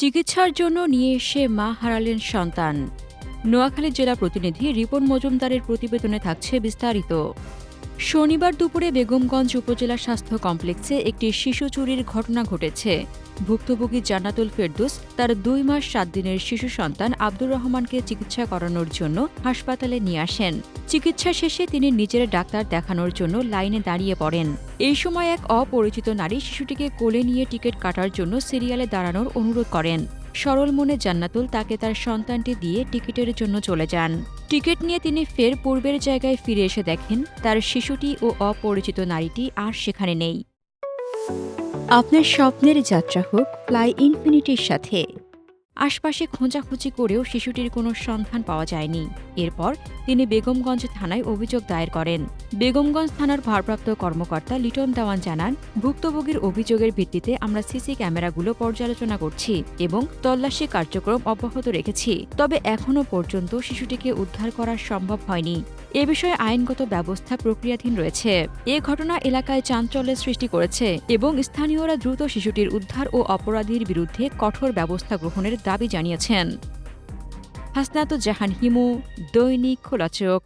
চিকিৎসার জন্য নিয়ে এসে মা হারালেন সন্তান। নোয়াখালী জেলা প্রতিনিধি রিপন মজুমদারের প্রতিবেদনে থাকছে বিস্তারিত। শনিবার দুপুরে বেগমগঞ্জ উপজেলা স্বাস্থ্য কমপ্লেক্সে একটি শিশু চুরির ঘটনা ঘটেছে। ভুক্তভোগী জান্নাতুল ফেরদৌস তার ২ মাস ৭ দিনের শিশু সন্তান আব্দুর রহমানকে চিকিৎসা করানোর জন্য হাসপাতালে নিয়ে আসেন। চিকিৎসা শেষে তিনি নিজের ডাক্তার দেখানোর জন্য লাইনে দাঁড়িয়ে পড়েন। এই সময় এক অপরিচিত নারী শিশুটিকে কোলে নিয়ে টিকিট কাটার জন্য সিরিয়ালে দাঁড়ানোর অনুরোধ করেন। সরল মনে জান্নাতুল তাকে তার সন্তানটি দিয়ে টিকিটের জন্য চলে যান। টিকিট নিয়ে তিনি ফের পূর্বের জায়গায় ফিরে এসে দেখেন তার শিশুটি ও অপরিচিত নারীটি আর সেখানে নেই। আপনার স্বপ্নের যাত্রা হোক ফ্লাই ইনফিনিটির সাথে। আশপাশে খোঁজাখুঁজি করেও শিশুটির কোনো সন্ধান পাওয়া যায়নি। এরপর তিনি বেগমগঞ্জ থানায় অভিযোগ দায়ের করেন। বেগমগঞ্জ থানার ভারপ্রাপ্ত কর্মকর্তা লিটন দেওয়ান জানান, ভুক্তভোগীর অভিযোগের ভিত্তিতে আমরা সিসি ক্যামেরাগুলো পর্যালোচনা করছি এবং তল্লাশি কার্যক্রম অব্যাহত রেখেছি। তবে এখনও পর্যন্ত শিশুটিকে উদ্ধার করা সম্ভব হয়নি। এ বিষয়ে আইনগত ব্যবস্থা প্রক্রিয়াধীন রয়েছে। এ ঘটনা এলাকায় চাঞ্চল্যের সৃষ্টি করেছে এবং স্থানীয়রা দ্রুত শিশুটির উদ্ধার ও অপরাধীর বিরুদ্ধে কঠোর ব্যবস্থা গ্রহণের দাবি জানিয়েছেন। হাসনাতুজ্জাহান হিমু, দৈনিক খোলা চোখ।